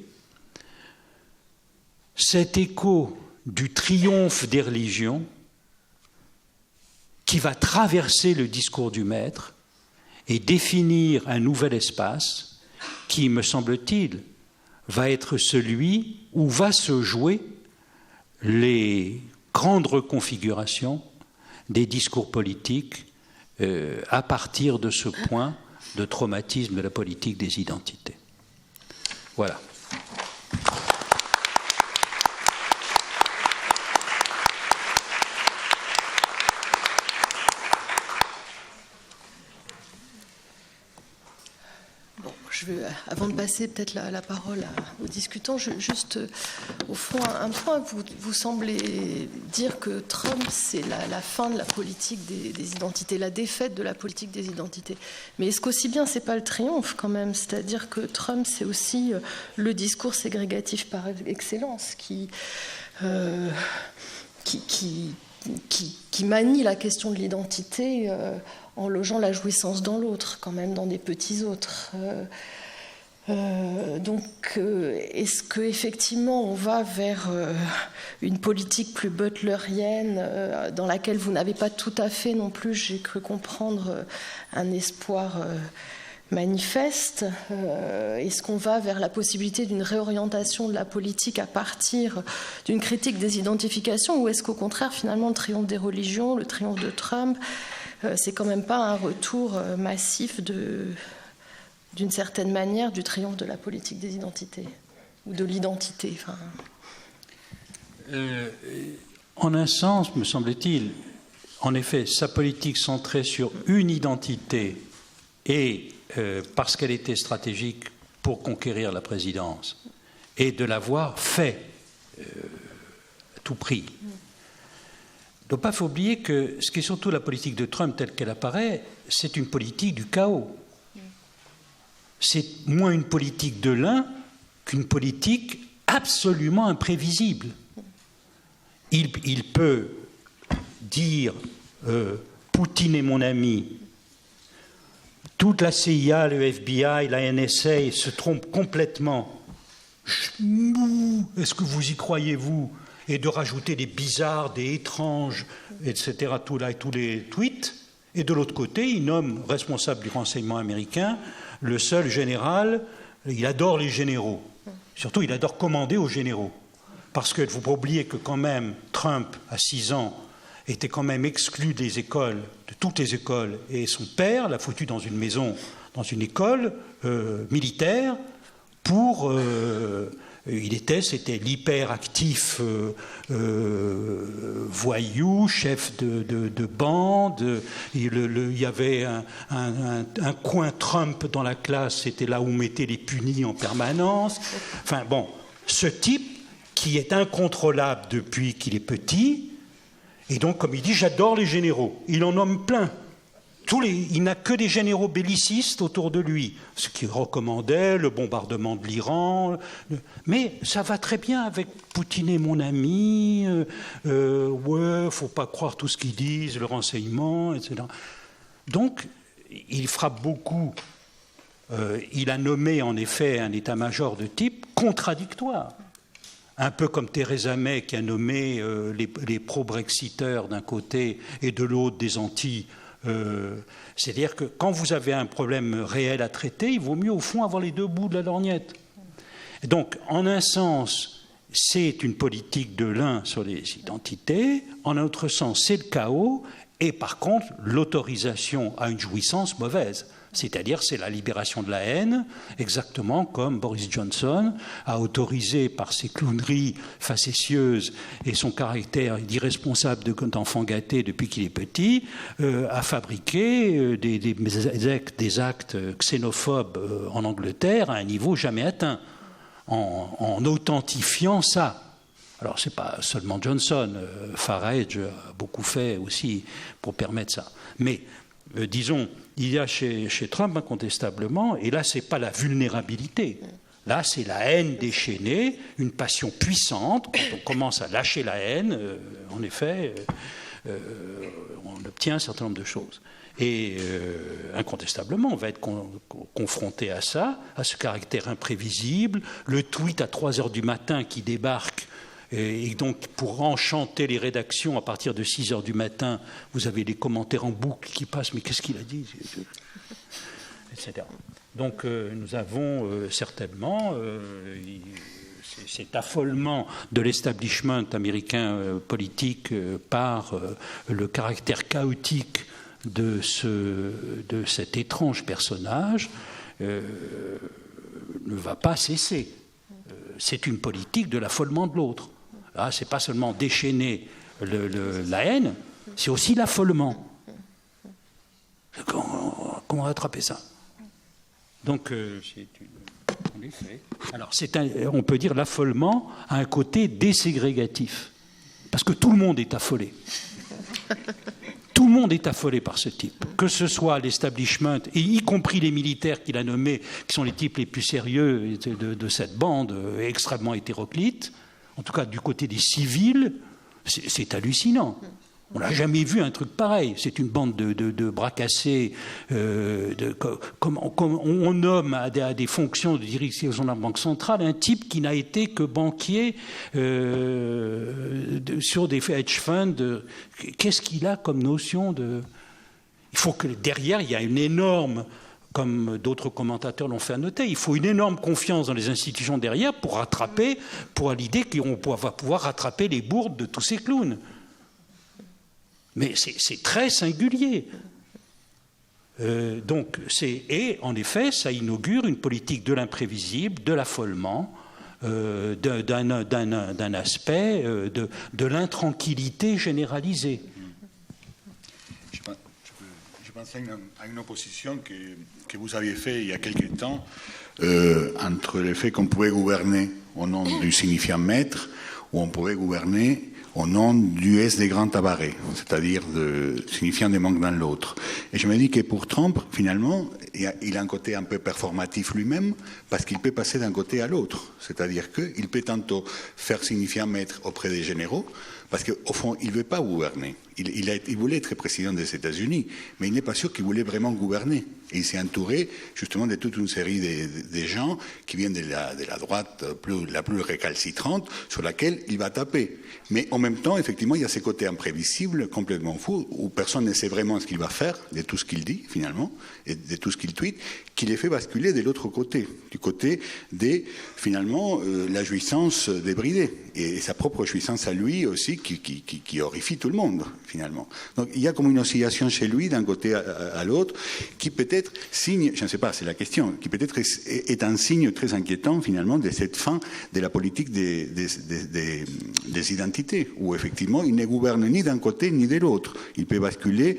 cet écho du triomphe des religions qui va traverser le discours du maître et définir un nouvel espace qui, me semble-t-il, va être celui où va se jouer les grandes reconfigurations des discours politiques à partir de ce point de traumatisme de la politique des identités. Voilà. Avant de passer peut-être la parole aux discutants, juste au fond un point, vous semblez dire que Trump c'est la fin de la politique des identités, la défaite de la politique des identités. Mais est-ce qu'aussi bien c'est pas le triomphe quand même? C'est-à-dire que Trump c'est aussi le discours ségrégatif par excellence qui manie la question de l'identité en logeant la jouissance dans l'autre, quand même dans des petits autres. Donc, est-ce qu'effectivement on va vers une politique plus butlerienne dans laquelle vous n'avez pas tout à fait non plus, j'ai cru comprendre, un espoir manifeste? Est-ce qu'on va vers la possibilité d'une réorientation de la politique à partir d'une critique des identifications, ou est-ce qu'au contraire, finalement, le triomphe des religions, le triomphe de Trump, c'est quand même pas un retour massif d'une certaine manière du triomphe de la politique des identités ou de l'identité? En un sens, me semble-t-il, en effet, sa politique centrée sur une identité et parce qu'elle était stratégique pour conquérir la présidence et de l'avoir fait à tout prix. Il ne faut pas oublier que ce qui est surtout la politique de Trump telle qu'elle apparaît, c'est une politique du chaos. C'est moins une politique de l'un qu'une politique absolument imprévisible. Il peut dire Poutine est mon ami. Toute la CIA, le FBI, la NSA se trompent complètement. Est-ce que vous y croyez, vous? Et de rajouter des bizarres, des étranges, etc., tous les tweets. Et de l'autre côté, il nomme responsable du renseignement américain le seul général. Il adore les généraux. Surtout, il adore commander aux généraux. Parce qu'il ne faut pas oublier que quand même, Trump, à 6 ans, était quand même exclu des écoles, de toutes les écoles. Et son père l'a foutu dans une maison, dans une école militaire pour... C'était l'hyperactif voyou, chef de bande. Il y avait un coin Trump dans la classe, c'était là où on mettait les punis en permanence. Enfin bon, ce type qui est incontrôlable depuis qu'il est petit, et donc comme il dit, j'adore les généraux. Il en nomme plein. Il n'a que des généraux bellicistes autour de lui, ce qui recommandait le bombardement de l'Iran. Mais ça va très bien avec Poutine est mon ami, ouais, faut pas croire tout ce qu'ils disent, le renseignement, etc. Donc, il frappe beaucoup. Il a nommé en effet un état-major de type contradictoire. Un peu comme Theresa May qui a nommé les pro-brexiteurs d'un côté et de l'autre des anti. C'est-à-dire que quand vous avez un problème réel à traiter, il vaut mieux au fond avoir les deux bouts de la lorgnette. Donc, en un sens, c'est une politique de l'un sur les identités, en un autre sens, c'est le chaos, et par contre, l'autorisation à une jouissance mauvaise. C'est-à-dire, c'est la libération de la haine, exactement comme Boris Johnson a autorisé par ses clowneries facétieuses et son caractère d'irresponsable d'enfant gâté depuis qu'il est petit, à fabriquer des actes xénophobes en Angleterre à un niveau jamais atteint, en authentifiant ça. Alors, ce n'est pas seulement Johnson, Farage a beaucoup fait aussi pour permettre ça. Mais, disons, il y a chez Trump incontestablement, et là, ce n'est pas la vulnérabilité, là, c'est la haine déchaînée, une passion puissante. Quand on commence à lâcher la haine, en effet, on obtient un certain nombre de choses. Et incontestablement, on va être confronté à ça, à ce caractère imprévisible, le tweet à 3 heures du matin qui débarque. Et donc, pour enchanter les rédactions, à partir de 6 heures du matin, vous avez des commentaires en boucle qui passent. Mais qu'est-ce qu'il a dit, etc. Donc, nous avons certainement cet affolement de l'establishment américain politique par le caractère chaotique de cet étrange personnage ne va pas cesser. C'est une politique de l'affolement de l'autre. Là, ce n'est pas seulement déchaîner la haine, c'est aussi l'affolement. Comment rattraper ça? Donc, en effet. Alors, on peut dire l'affolement a un côté déségrégatif, parce que tout le monde est affolé. Tout le monde est affolé par ce type, que ce soit l'establishment, et y compris les militaires qu'il a nommés, qui sont les types les plus sérieux de cette bande extrêmement hétéroclite. En tout cas, du côté des civils, c'est hallucinant. On n'a jamais vu un truc pareil. C'est une bande de bras cassés. Comme on nomme à des fonctions de direction de la Banque centrale un type qui n'a été que banquier sur des hedge funds. Qu'est-ce qu'il a comme notion de... Il faut que derrière, il y a une énorme... Comme d'autres commentateurs l'ont fait noter, il faut une énorme confiance dans les institutions derrière pour l'idée qu'on va pouvoir rattraper les bourdes de tous ces clowns. Mais c'est très singulier. Et en effet, ça inaugure une politique de l'imprévisible, de l'affolement, d'un aspect de l'intranquillité généralisée. Je pense à une opposition que vous aviez faite il y a quelque temps entre le fait qu'on pouvait gouverner au nom du signifiant maître ou on pouvait gouverner au nom du S des grands tabarets, c'est-à-dire signifiant des manques dans l'autre. Et je me dis que pour Trump, finalement, il a un côté un peu performatif lui-même, parce qu'il peut passer d'un côté à l'autre. C'est-à-dire qu'il peut tantôt faire signifiant maître auprès des généraux, parce qu'au fond, il ne veut pas gouverner. Il voulait être président des États-Unis, mais il n'est pas sûr qu'il voulait vraiment gouverner. Et il s'est entouré justement de toute une série de gens qui viennent de la droite la plus récalcitrante, sur laquelle il va taper. Mais en même temps, effectivement, il y a ces côtés imprévisibles, complètement fous, où personne ne sait vraiment ce qu'il va faire, de tout ce qu'il dit, finalement, et de tout ce qu'il tweet, qui les fait basculer de l'autre côté, du côté finalement, la jouissance débridée, et sa propre jouissance à lui aussi, qui horrifie tout le monde, finalement. Donc, il y a comme une oscillation chez lui, d'un côté à l'autre, qui peut-être signe, je ne sais pas, c'est la question, qui peut-être est un signe très inquiétant, finalement, de cette fin de la politique des identités, où effectivement, il ne gouverne ni d'un côté ni de l'autre. Il peut basculer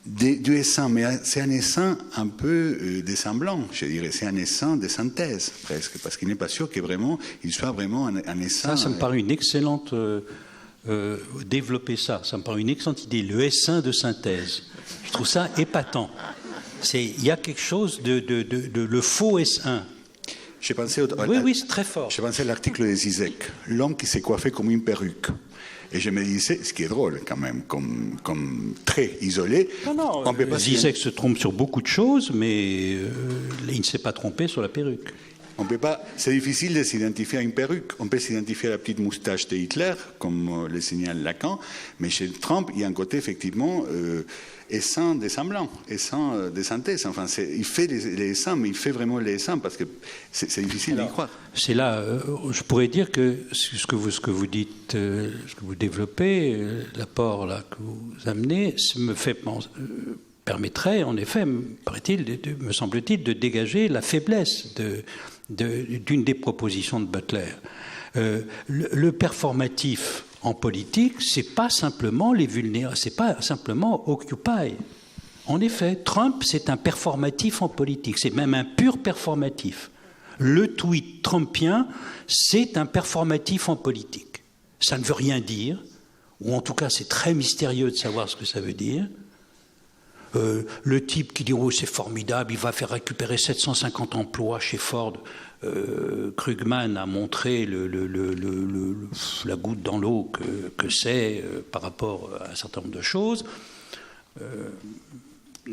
du essaim, mais c'est un essaim un peu dessemblant, je dirais. C'est un essaim de synthèse, presque, parce qu'il n'est pas sûr qu'il soit vraiment un essaim... Ça me paraît une excellente... développer ça me paraît une excellente idée, le essaim de synthèse. Je trouve ça épatant. Il y a quelque chose de le faux essaim. J'ai pensé oui, c'est très fort. J'ai pensé à l'article de Zizek, l'homme qui s'est coiffé comme une perruque. Et je me disais, ce qui est drôle quand même, comme très isolé. Non, Zizek se trompe sur beaucoup de choses, mais il ne s'est pas trompé sur la perruque. On peut pas, c'est difficile de s'identifier à une perruque. On peut s'identifier à la petite moustache de Hitler, comme le signale Lacan, mais chez Trump, il y a un côté effectivement essaim des semblants, essaim des synthèses. Enfin, il fait les essaims, mais il fait vraiment les essaims parce que c'est difficile d'y croire. C'est là, je pourrais dire que ce que vous dites, ce que vous développez, l'apport là que vous amenez, me fait permettrait, en effet, me semble-t-il, de dégager la faiblesse d'une des propositions de Butler. Le performatif en politique, c'est pas simplement les vulnérables, c'est pas simplement Occupy. En effet, Trump, c'est un performatif en politique, c'est même un pur performatif. Le tweet trumpien, c'est un performatif en politique. Ça ne veut rien dire, ou en tout cas c'est très mystérieux de savoir ce que ça veut dire. Le type qui dit « Oh, c'est formidable, il va faire récupérer 750 emplois chez Ford », Krugman a montré la goutte dans l'eau que c'est par rapport à un certain nombre de choses.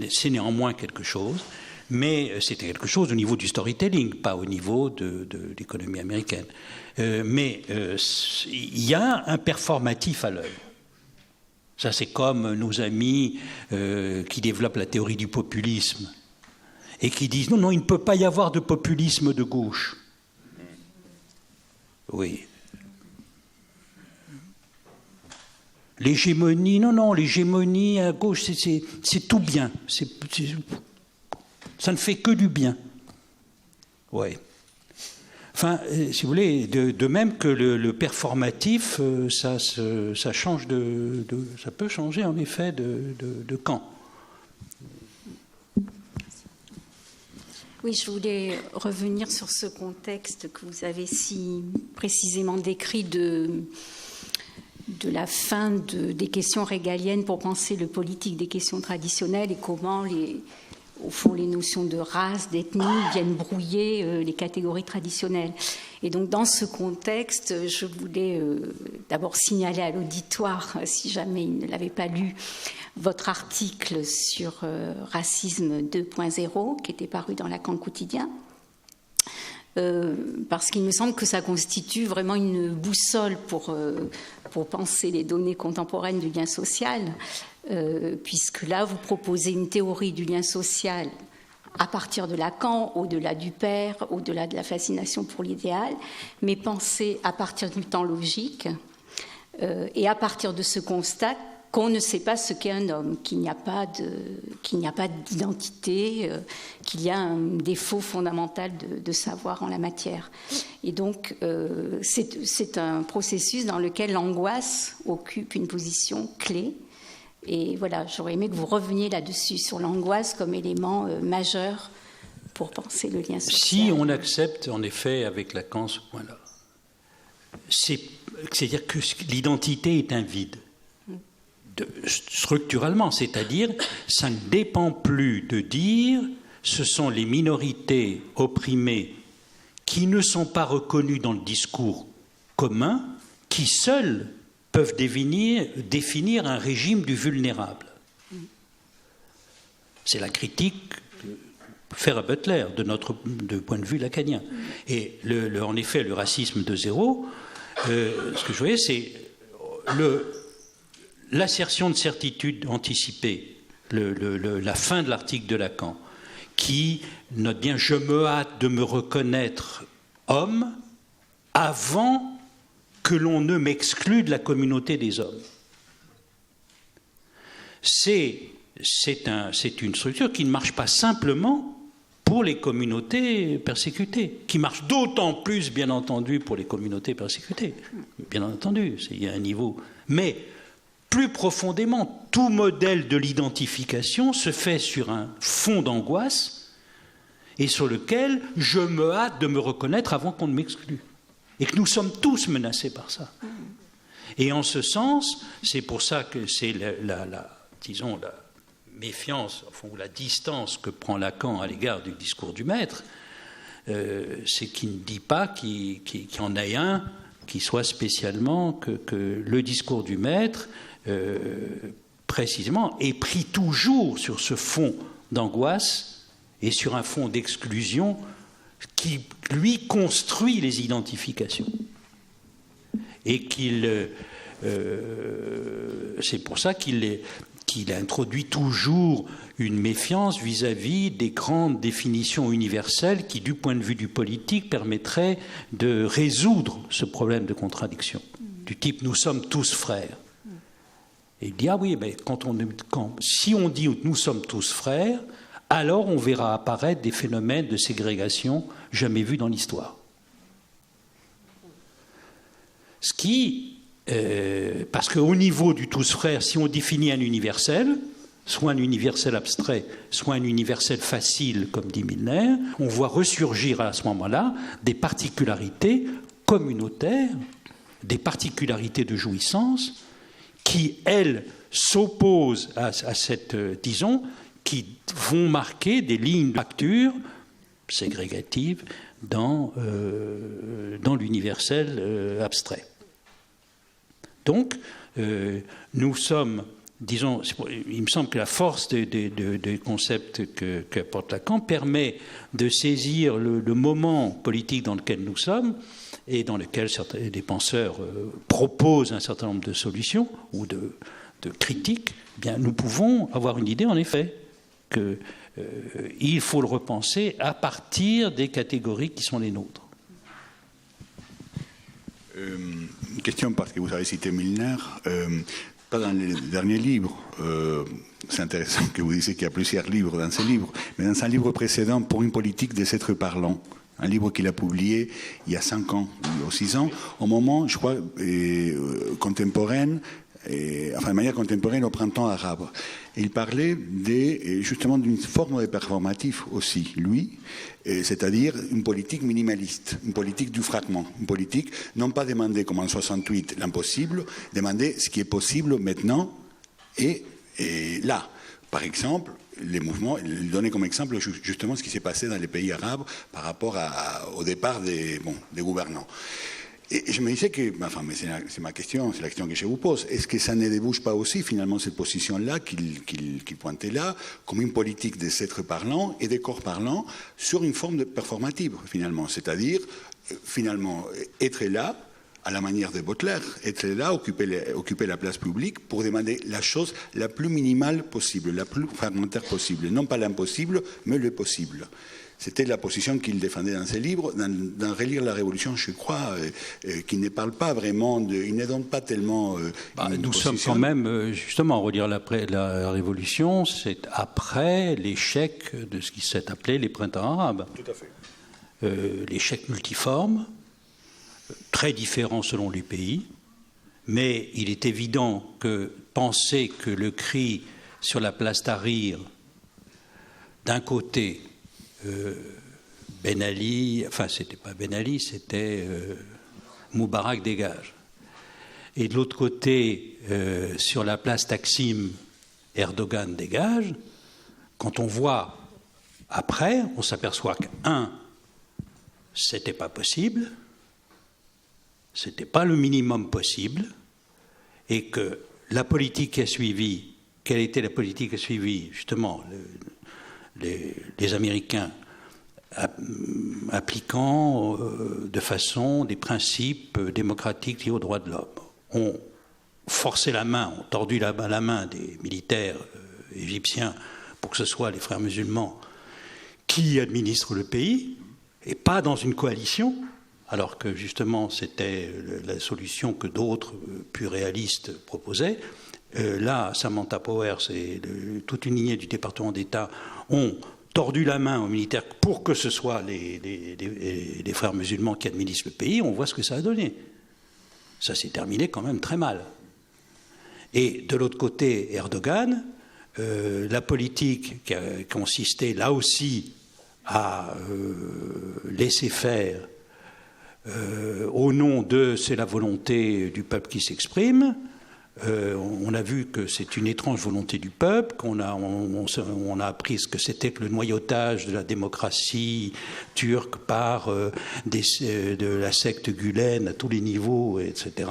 C'est néanmoins quelque chose, mais c'était quelque chose au niveau du storytelling, pas au niveau de l'économie américaine. Mais il y a un performatif à l'œuvre. Ça, c'est comme nos amis qui développent la théorie du populisme et qui disent non, il ne peut pas y avoir de populisme de gauche. Oui. L'hégémonie, l'hégémonie à gauche, c'est tout bien. Ça ne fait que du bien. Oui. Enfin, si vous voulez, de même que le performatif, ça change ça peut changer en effet de camp. Oui, je voulais revenir sur ce contexte que vous avez si précisément décrit de la fin des questions régaliennes pour penser le politique des questions traditionnelles et comment au fond, les notions de race, d'ethnie viennent brouiller les catégories traditionnelles. Et donc, dans ce contexte, je voulais d'abord signaler à l'auditoire, si jamais il ne l'avait pas lu, votre article sur Racisme 2.0, qui était paru dans Lacan quotidien, parce qu'il me semble que ça constitue vraiment une boussole pour penser les données contemporaines du lien social, puisque là, vous proposez une théorie du lien social à partir de Lacan, au-delà du père, au-delà de la fascination pour l'idéal, mais pensée à partir du temps logique et à partir de ce constat qu'on ne sait pas ce qu'est un homme, qu'il n'y a pas d'identité, qu'il y a un défaut fondamental de savoir en la matière. Et donc, c'est un processus dans lequel l'angoisse occupe une position clé. Et voilà, j'aurais aimé que vous reveniez là-dessus, sur l'angoisse comme élément majeur pour penser le lien social. Si on accepte, en effet, avec Lacan ce point-là, c'est-à-dire que l'identité est un vide. Structurellement, c'est-à-dire ça ne dépend plus de dire ce sont les minorités opprimées qui ne sont pas reconnues dans le discours commun qui seules peuvent définir un régime du vulnérable. C'est la critique faire à Butler de point de vue lacanien. Et en effet, le racisme 2.0, ce que je voyais, c'est l'assertion de certitude anticipée, la fin de l'article de Lacan, qui note bien « je me hâte de me reconnaître homme avant que l'on ne m'exclue de la communauté des hommes ». C'est une structure qui ne marche pas simplement pour les communautés persécutées, qui marche d'autant plus, bien entendu, pour les communautés persécutées. Bien entendu, il y a un niveau. Mais plus profondément, tout modèle de l'identification se fait sur un fond d'angoisse et sur lequel je me hâte de me reconnaître avant qu'on ne m'exclue. Et que nous sommes tous menacés par ça. Et en ce sens, c'est pour ça que c'est disons, la méfiance, enfin, ou la distance que prend Lacan à l'égard du discours du maître, c'est qu'il ne dit pas qu'il y en ait un qui soit spécialement que le discours du maître, précisément, est pris toujours sur ce fond d'angoisse et sur un fond d'exclusion qui, lui, construit les identifications. Et c'est pour ça qu'il introduit toujours une méfiance vis-à-vis des grandes définitions universelles qui, du point de vue du politique, permettraient de résoudre ce problème de contradiction, du type « nous sommes tous frères ». Et il dit, ah oui, mais si on dit nous sommes tous frères, alors on verra apparaître des phénomènes de ségrégation jamais vus dans l'histoire. Ce qui, parce qu'au niveau du tous frères, si on définit un universel, soit un universel abstrait, soit un universel facile, comme dit Milner, on voit ressurgir à ce moment-là des particularités communautaires, des particularités de jouissance, qui, elles, s'opposent à cette, disons, qui vont marquer des lignes de fracture ségrégatives dans l'universel abstrait. Donc, nous sommes, disons, il me semble que la force des concepts qu'apporte Lacan permet de saisir le moment politique dans lequel nous sommes et dans lequel des penseurs proposent un certain nombre de solutions ou de critiques. Eh bien, nous pouvons avoir une idée, en effet, qu'il faut le repenser à partir des catégories qui sont les nôtres. Une question, parce que vous avez cité Milner, pas dans les derniers livres, c'est intéressant que vous disiez qu'il y a plusieurs livres dans ce livre, mais dans un livre précédent, Pour une politique des êtres parlants, un livre qu'il a publié il y a 5 ans ou 6 ans, au moment, je crois, contemporaine, enfin de manière contemporaine au printemps arabe. Et il parlait justement d'une forme de performatif aussi, lui, c'est-à-dire une politique minimaliste, une politique du fragment, une politique non pas demander comme en 68 l'impossible, demander ce qui est possible maintenant et là. Par exemple, les mouvements, il donnait comme exemple justement ce qui s'est passé dans les pays arabes par rapport au départ des gouvernants. Et je me disais que, enfin, mais c'est ma question, c'est la question que je vous pose, est-ce que ça ne débouche pas aussi finalement cette position-là qu'il pointait là, comme une politique des êtres parlants et des corps parlants sur une forme de performative finalement, c'est-à-dire finalement être là, à la manière de Baudelaire, être là, occuper la place publique pour demander la chose la plus minimale possible, la plus fragmentaire possible, non pas l'impossible, mais le possible. C'était la position qu'il défendait dans ses livres, dans Relire la Révolution, je crois, qui ne parle pas vraiment, il ne donne pas tellement... nous sommes quand même, justement, Relire la Révolution, c'est après l'échec de ce qui s'est appelé les printemps arabes. Tout à fait. L'échec multiforme, très différent selon les pays, mais il est évident que penser que le cri sur la place Tahrir, d'un côté, Ben Ali, enfin c'était pas Ben Ali, c'était Moubarak dégage. Et de l'autre côté, sur la place Taksim, Erdogan dégage. Quand on voit après, on s'aperçoit qu'un, c'était pas possible, c'était pas le minimum possible, et que la politique qui a suivi, quelle était la politique qui a suivi justement les Américains appliquant de façon des principes démocratiques liés aux droits de l'homme, ont forcé la main, ont tordu la main des militaires égyptiens pour que ce soit les frères musulmans qui administrent le pays, et pas dans une coalition, alors que justement c'était la solution que d'autres plus réalistes proposaient. Là, Samantha Powers et toute une lignée du département d'État ont tordu la main aux militaires pour que ce soit les frères musulmans qui administrent le pays. On voit ce que ça a donné. Ça s'est terminé quand même très mal. Et de l'autre côté, Erdogan, la politique qui a consisté là aussi à laisser faire au nom de c'est la volonté du peuple qui s'exprime. On a vu que c'est une étrange volonté du peuple, on a appris ce que c'était que le noyautage de la démocratie turque par de la secte Gülen à tous les niveaux, etc.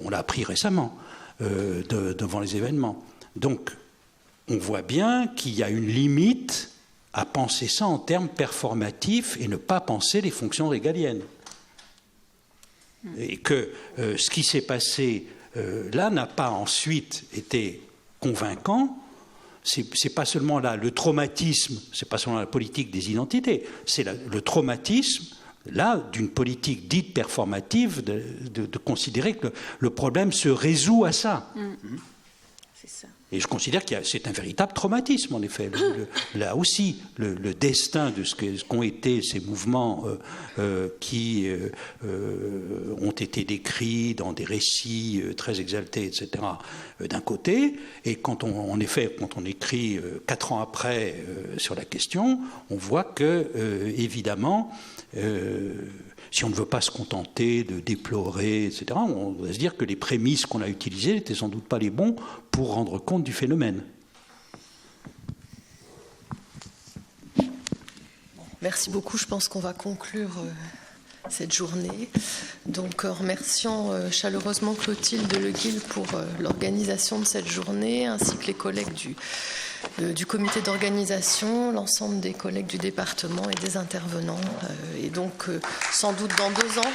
On l'a appris récemment devant les événements. Donc, on voit bien qu'il y a une limite à penser ça en termes performatifs et ne pas penser les fonctions régaliennes. Et que ce qui s'est passé là n'a pas ensuite été convaincant. C'est pas seulement là le traumatisme, c'est pas seulement la politique des identités, c'est le traumatisme là d'une politique dite performative de considérer que le problème se résout à ça. c'est ça. Et je considère que c'est un véritable traumatisme, en effet. Là aussi, le destin de ce qu'ont été ces mouvements qui ont été décrits dans des récits très exaltés, etc., d'un côté, et quand on écrit 4 ans après sur la question, on voit que, évidemment, si on ne veut pas se contenter de déplorer, etc., on doit se dire que les prémices qu'on a utilisées n'étaient sans doute pas les bons pour rendre compte du phénomène. Merci beaucoup. Je pense qu'on va conclure cette journée. Donc, en remerciant chaleureusement Clotilde Le Guil pour l'organisation de cette journée, ainsi que les collègues du comité d'organisation, l'ensemble des collègues du département et des intervenants. Et donc, sans doute dans 2 ans...